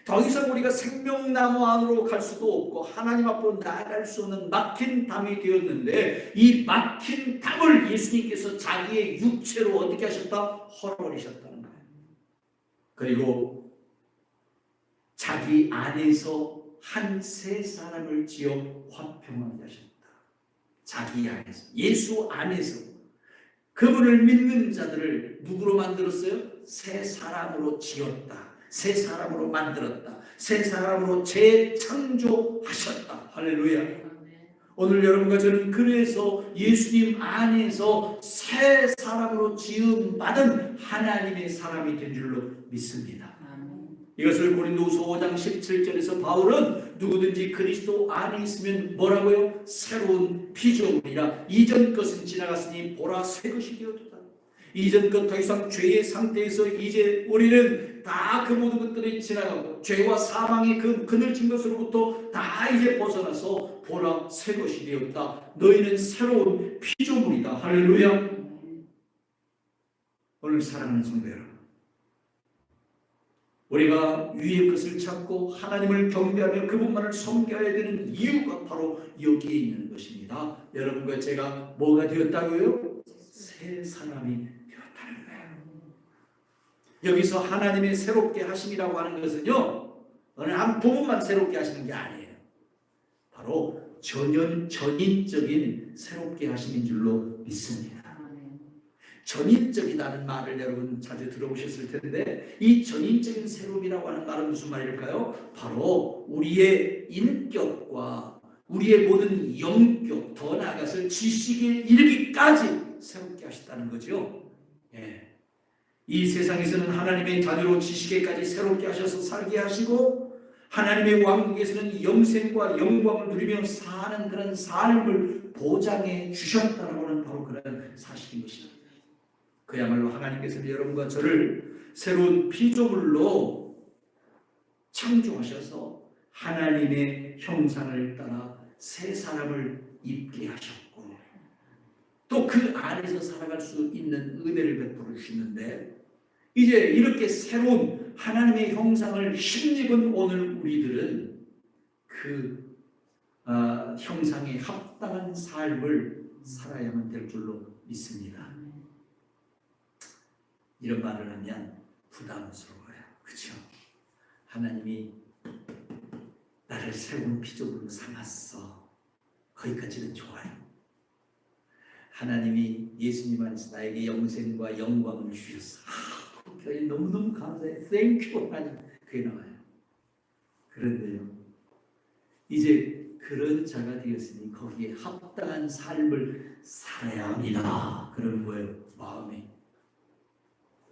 더 이상 우리가 생명나무 안으로 갈 수도 없고 하나님 앞으로 나아갈 수 없는 막힌 담이 되었는데, 이 막힌 담을 예수님께서 자기의 육체로 어떻게 하셨다? 헐어버리셨다는 거예요. 그리고 자기 안에서 한 새 사람을 지어 화평하게 하셨다. 자기 안에서, 예수 안에서 그분을 믿는 자들을 누구로 만들었어요? 새 사람으로 지었다. 새 사람으로 만들었다. 새 사람으로 재창조하셨다. 할렐루야. 오늘 여러분과 저는 그래서 예수님 안에서 새 사람으로 지음받은 하나님의 사람이 된 줄로 믿습니다. 이것을 고린도후서 5장 17절에서 바울은 누구든지 그리스도 안에 있으면 뭐라고요? 새로운 피조물이라. 이전 것은 지나갔으니 보라 새 것이 되었도다. 이전 것 더 이상 죄의 상태에서 이제 우리는 다 그 모든 것들이 지나가고 죄와 사망의 그 그늘진 것으로부터 다 이제 벗어나서 보라 새 것이 되었다. 너희는 새로운 피조물이다. 할렐루야. 오늘 사랑하는 성도 여러분, 우리가 위의 것을 찾고 하나님을 경배하며 그분만을 섬겨야 되는 이유가 바로 여기에 있는 것입니다. 여러분과 제가 뭐가 되었다고요? 새 사람이 되었다는 거예요. 여기서 하나님의 새롭게 하심이라고 하는 것은요, 어느 한 부분만 새롭게 하시는 게 아니에요. 바로 전인적인 새롭게 하심인 줄로 믿습니다. 전인적이라는 말을 여러분 자주 들어보셨을 텐데, 이 전인적인 새로움이라고 하는 말은 무슨 말일까요? 바로 우리의 인격과 우리의 모든 영격, 더 나아가서 지식에 이르기까지 새롭게 하셨다는 거죠. 예. 이 세상에서는 하나님의 자녀로 지식에까지 새롭게 하셔서 살게 하시고, 하나님의 왕국에서는 영생과 영광을 누리며 사는 그런 삶을 보장해 주셨다는 하는 바로 그런 사실인 것입니다. 그야말로 하나님께서는 여러분과 저를 새로운 피조물로 창조하셔서 하나님의 형상을 따라 새 사람을 입게 하셨고, 또 그 안에서 살아갈 수 있는 은혜를 베풀어 주시는데, 이제 이렇게 새로운 하나님의 형상을 힘입은 오늘 우리들은 그 형상에 합당한 삶을 살아야만 될 줄로 믿습니다. 이런 말을 하면 부담스러워요. 그렇죠? 하나님이 나를 새로운 피조물로 삼았어. 거기까지는 좋아요. 하나님이 예수님 안에서 나에게 영생과 영광을 주셨어. 거기에 너무너무 감사해. 땡큐 하나님. 그게 나와요. 그런데요, 이제 그런 자가 되었으니 거기에 합당한 삶을 살아야 합니다. 그러는 거예요. 마음에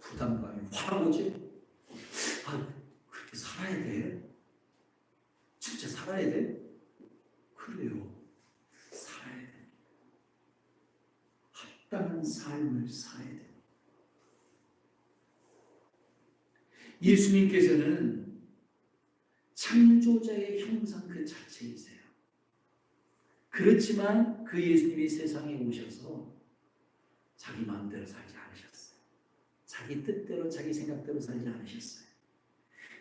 부담감이 확 오지. 그렇게 살아야 돼? 진짜 살아야 돼? 그래요. 살아야 돼. 합당한 삶을 살아야 돼. 예수님께서는 창조자의 형상 그 자체이세요. 그렇지만 그 예수님이 세상에 오셔서 자기 마음대로 살지 않으셨어요. 자기 뜻대로 자기 생각대로 살지 않으셨어요.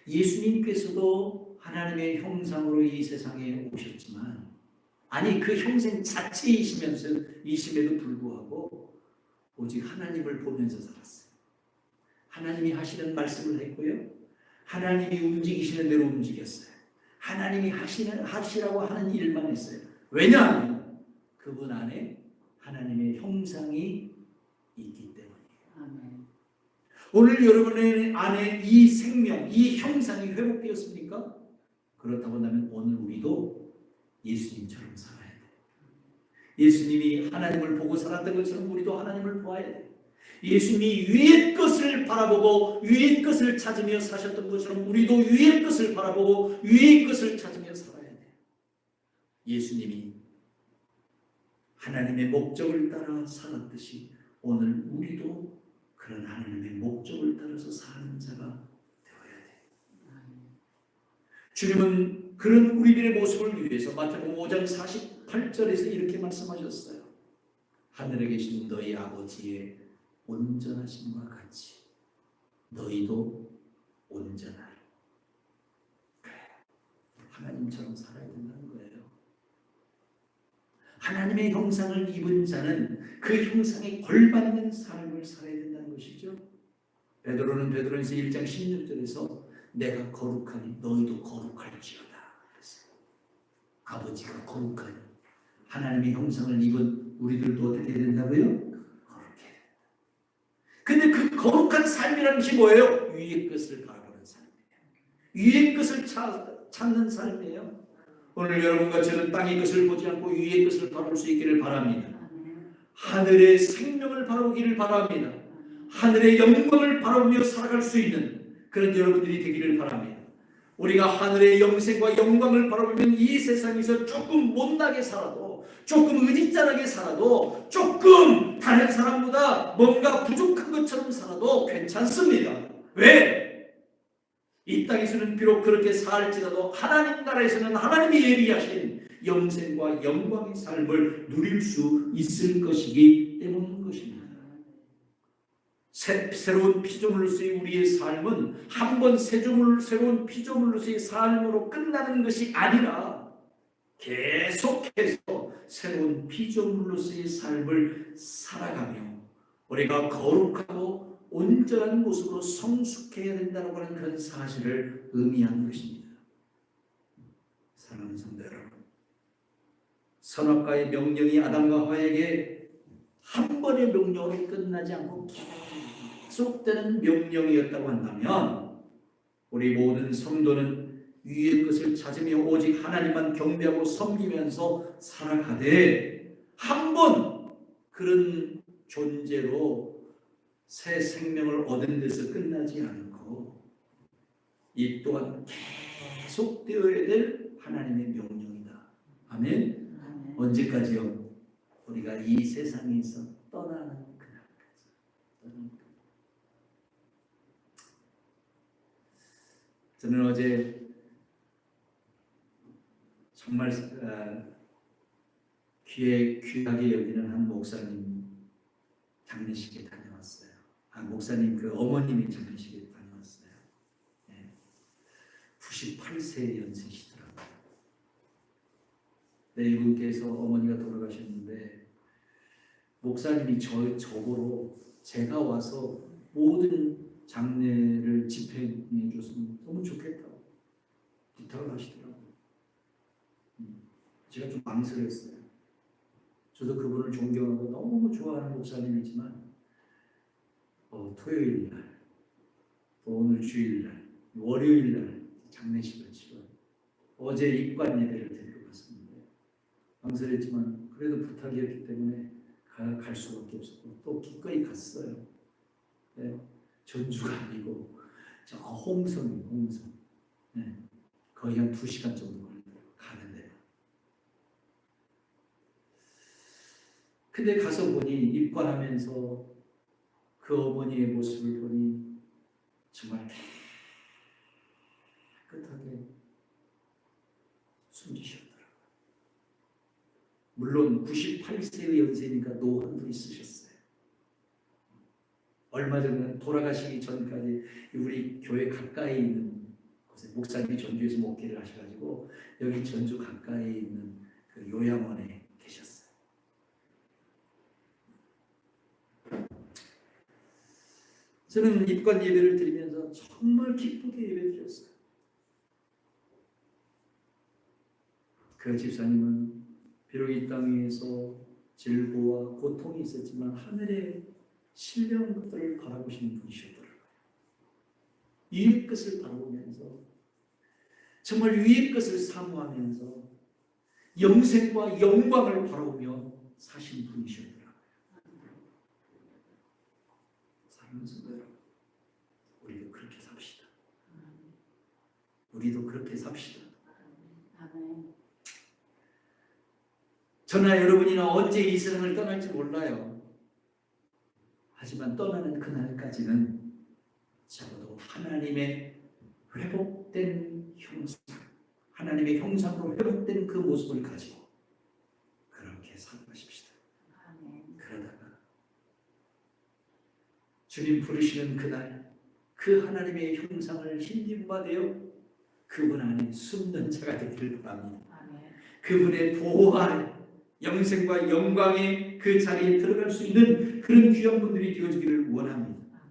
예수님께서도 하나님의 형상으로 이 세상에 오셨지만, 아니 그 형상 자체이심에도 불구하고 오직 하나님을 보면서 살았어요. 하나님이 하시는 말씀을 했고요, 하나님이 움직이시는 대로 움직였어요. 하나님이 하시라고 하는 일만 했어요. 왜냐하면 그분 안에 하나님의 형상이 있기 때문이에요. 아멘. 오늘 여러분의 안에 이 생명, 이 형상이 회복되었습니까? 그렇다고 한다면 오늘 우리도 예수님처럼 살아야 돼요. 예수님이 하나님을 보고 살았던 것처럼 우리도 하나님을 보아야 돼요. 예수님이 위의 것을 바라보고 위의 것을 찾으며 사셨던 것처럼 우리도 위의 것을 바라보고 위의 것을 찾으며 살아야 돼요. 예수님이 하나님의 목적을 따라 살았듯이 오늘 우리도 그런 하나님의 목적을 따라서 사는 자가 되어야 돼요. 주님은 그런 우리들의 모습을 위해서 마태복음 5장 48절에서 이렇게 말씀하셨어요. 하늘에 계신 너희 아버지의 온전하심과 같이 너희도 온전하라. 하나님처럼 살아야 된다는 거예요. 하나님의 형상을 입은 자는 그 형상에 걸맞는 삶을 살아야 된다는 것이죠. 베드로는 베드로전서 1장 16절에서 내가 거룩하니 너희도 거룩할지어다. 아버지가 거룩하니 하나님의 형상을 입은 우리들도 어떻게 된다고요? 거룩해. 근데 그 거룩한 삶이라는 것이 뭐예요? 위의 것을 바라보는 삶이에요. 위의 것을 찾는 삶이에요. 오늘 여러분과 저는 땅의 것을 보지 않고 위의 것을 바라볼 수 있기를 바랍니다. 하늘의 생명을 바라보기를 바랍니다. 하늘의 영광을 바라보며 살아갈 수 있는 그런 여러분들이 되기를 바랍니다. 우리가 하늘의 영생과 영광을 바라보면 이 세상에서 조금 못나게 살아도, 조금 의짓단하게 살아도, 조금 다른 사람보다 뭔가 부족한 것처럼 살아도 괜찮습니다. 왜? 이 땅에서는 비록 그렇게 살지라도 하나님 나라에서는 하나님이 예비하신 영생과 영광의 삶을 누릴 수 있을 것이기 때문인 것입니다. 새로운 피조물로서의 우리의 삶은 한 번 새로운 피조물로서의 삶으로 끝나는 것이 아니라 계속해서 새로운 피조물로서의 삶을 살아가며 우리가 거룩하고 온전한 모습으로 성숙해야 된다고 하는 그런 사실을 의미하는 것입니다. 사랑하는 성도 여러분, 선악과의 명령이 아담과 하와에게 한 번의 명령으로 끝나지 않고 계속되는 명령이었다고 한다면 우리 모든 성도는 위의 것을 찾으며 오직 하나님만 경배하고 섬기면서 살아가되 한 번 그런 존재로 새 생명을 얻은 데서 끝나지 않고 이 또한 계속되어야 될 하나님의 명령이다. 아멘. 언제까지요? 우리가 이 세상에서 떠나는 그날까지. 저는 어제 정말 귀하게 여기는 한 목사님 장례식에 다녀왔어요. 목사님 그 어머님이 장례식에 다녀왔어요. 98세 연세시더라고요. 네, 이분께서 어머니가 돌아가셨는데 목사님이 저보고 제가 와서 모든 장례를 집행해 줬으면 너무 좋겠다고 부탁을 하시더라고요. 제가 좀 망설였어요. 저도 그분을 존경하고 너무 좋아하는 목사님이지만 토요일 날, 오늘 주일 날, 월요일 날 장례식을 치러 어제 입관 예배를 드리러 갔었는데 망설였지만 그래도 부탁이었기 때문에 갈 수밖에 없었고 또 기꺼이 갔어요. 네, 전주가 아니고 저 홍성이에요. 홍성. 네, 거의 한 2시간 정도 걸리더라고요. 가는데. 근데 가서 보니 입관하면서 그 어머니의 모습을 보니 정말 깨끗하게 숨지셨더라고요. 물론 98세의 연세니까 노환도 있으셨어요. 얼마 전에 돌아가시기 전까지 우리 교회 가까이 있는 곳에 목사님이 전주에서 목회를 하셔가지고 여기 전주 가까이 있는 그 요양원에 계셨어요. 저는 입관 예배를 드리면서 정말 기쁘게 예배드렸어요. 그 집사님은 비록 이 땅에서 질고와 고통이 있었지만 하늘의 신령한 것들을 바라보시는 분이셨더라고요. 위의 것을 바라보면서 정말 위의 것을 사모하면서 영생과 영광을 바라보며 사신 분이셨더라고요. 사랑하는 성도 여러분, 우리도 그렇게 삽시다. 우리도 그렇게 삽시다. 저나 여러분이나 언제 이 세상을 떠날지 몰라요. 하지만 떠나는 그날까지는 적어도 하나님의 회복된 형상, 하나님의 형상으로 회복된 그 모습을 가지고 그렇게 살아가십시다. 주님 부르시는 그날 그 하나님의 형상을 힘입은 바 되어 그분 안에 숨는 자가 되기를 바랍니다. 그분의 보호 아래 영생과 영광의 그 자리에 들어갈 수 있는 그런 귀한 분들이 되어지기를 원합니다.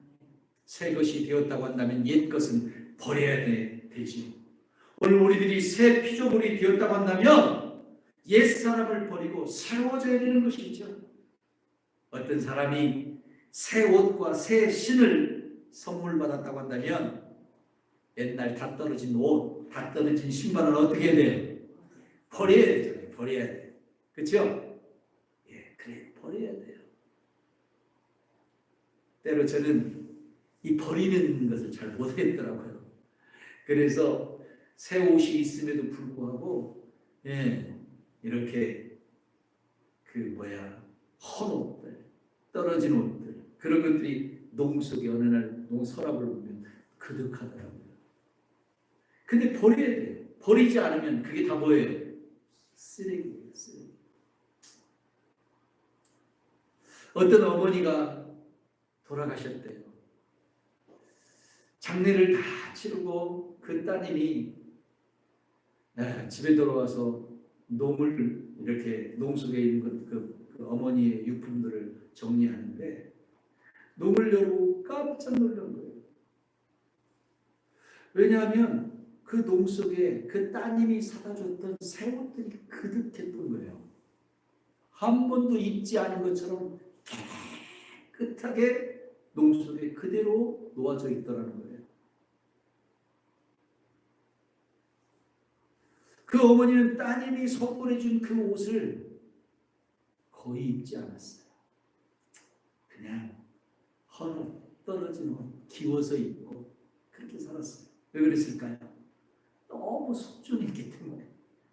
새 것이 되었다고 한다면 옛 것은 버려야 되지요. 오늘 우리들이 새 피조물이 되었다고 한다면 옛 사람을 버리고 새로워져야 되는 것이죠. 어떤 사람이 새 옷과 새 신을 선물 받았다고 한다면 옛날 다 떨어진 옷, 다 떨어진 신발은 어떻게 해야 돼요? 버려야 되잖아요. 버려야 돼요. 그렇죠? 예, 그래 버려야 돼요. 때로 저는 이 버리는 것을 잘 못했더라고요. 그래서 새 옷이 있음에도 불구하고 이렇게 헌 옷들, 떨어진 옷들 그런 것들이 농 속에 어느 날 서랍을 보면 그득하더라고요. 근데 버려야 돼요. 버리지 않으면 그게 다 뭐예요? 쓰레기예요. 쓰레기. 어떤 어머니가 돌아가셨대요. 장례를 다 치르고 그 따님이 집에 돌아와서 농을 이렇게 농 속에 있는 그 어머니의 유품들을 정리하는데 농을 열고 깜짝 놀란 거예요. 왜냐하면 그 농 속에 그 따님이 사다 줬던 새 옷들이 그득했던 거예요. 한 번도 입지 않은 것처럼 깨끗하게 농 속에 그대로 놓아져 있더라는 거예요. 그 어머니는 따님이 선물해 준 그 옷을 거의 입지 않았어요. 그냥 헌 옷, 떨어진 옷, 기워서 입고 그렇게 살았어요. 왜 그랬을까요? 너무 소중했기 때문에,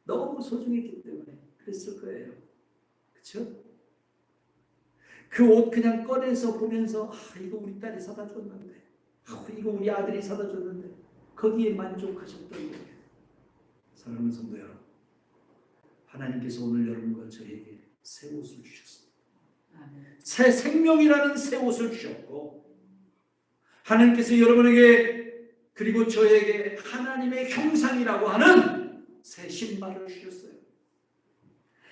너무 소중했기 때문에 그랬을 거예요. 그렇죠? 그 옷 그냥 꺼내서 보면서 이거 우리 딸이 사다 줬는데, 이거 우리 아들이 사다 줬는데 거기에 만족하셨던 거예요. 사랑하는 성도 여러분, 하나님께서 오늘 여러분과 저에게 새 옷을 주셨습니다. 새 생명이라는 새 옷을 주셨고, 하나님께서 여러분에게 그리고 저에게 하나님의 형상이라고 하는 새 신발을 주셨어요.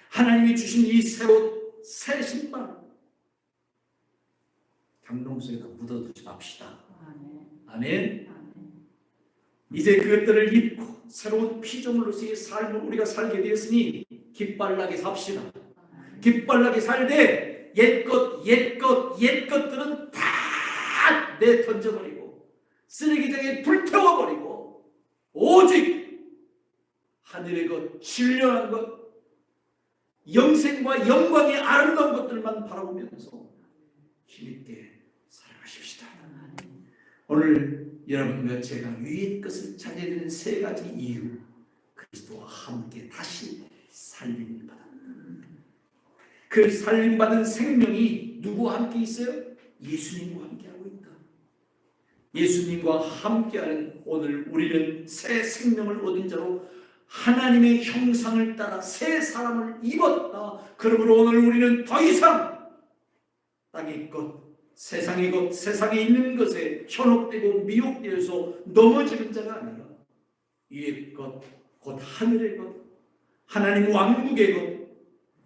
하나님이 주신 이 새 옷, 새 신발 강동 속에다 묻어두지 맙시다. 아멘. 이제 그것들을 입고 새로운 피조물로서의 삶을 우리가 살게 되었으니 기빨나게 삽시다. 기빨나게 살되 옛것들은 다 내던져버리고 쓰레기장에 불태워버리고 오직 하늘의 것, 신령한 것, 영생과 영광의 아름다운 것들만 바라보면서 힘있게 살아가십시다. 오늘 여러분과 제가 위의 것을 찾아야 되는 세 가지 이유, 그리스도와 함께 다시 살림받아. 그 살림받은 생명이 누구와 함께 있어요? 예수님과 함께하고 있다. 예수님과 함께하는 오늘 우리는 새 생명을 얻은 자로 하나님의 형상을 따라 새 사람을 입었다. 그러므로 오늘 우리는 더 이상 땅의 것, 세상의 것, 세상에 있는 것에 현혹되고 미혹되어서 넘어지는 자가 아니라 위의 것, 곧 하늘의 것, 하나님 왕국의 것,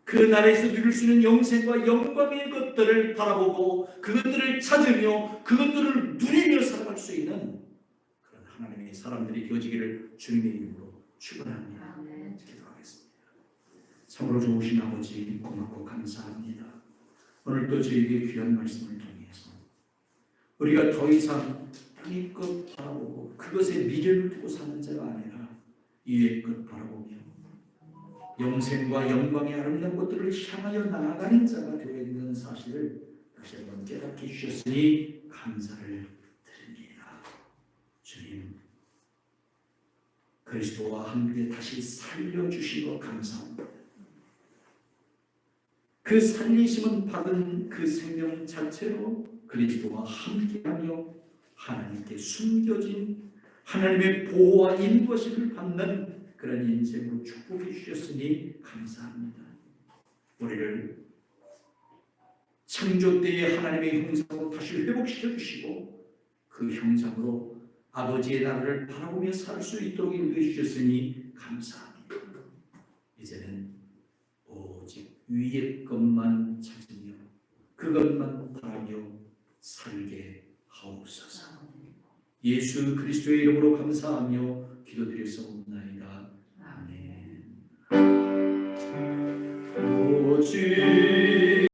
그 나라에서 누릴 수 있는 영생과 영광의 것들을 바라보고 그것들을 찾으며 그것들을 누리며 살아갈 수 있는 그런 하나님의 사람들이 되어지기를 주님의 이름으로 축원합니다. 기도하겠습니다. 참으로 좋으신 아버지 고맙고 감사합니다. 오늘 또 저희에게 귀한 말씀을 통해서 우리가 더 이상 땅의 것 바라보고 그것에 미련을 두고 사는 자가 아니라 위의 것 바라보며 영생과 영광의 아름다운 것들을 향하여 나아가는 자가 되어야 되는 사실을 다시 한번 깨닫게 해주셨으니 감사를 드립니다. 주님, 그리스도와 함께 다시 살려주신 것 감사합니다. 그 살리심은 받은 그 생명 자체로 그리스도와 함께하며 하나님께 숨겨진 하나님의 보호와 인도하심을 받는 그런 인생으로 축복해 주셨으니 감사합니다. 우리를 창조 때의 하나님의 형상으로 다시 회복시켜 주시고 그 형상으로 아버지의 나라를 바라보며 살 수 있도록 인도해 주셨으니 감사합니다. 이제는 오직 위의 것만 찾으며 그것만 바라며 살게 하옵소서. 예수 그리스도의 이름으로 감사하며 기도드렸사옵나이다. 아멘. 오직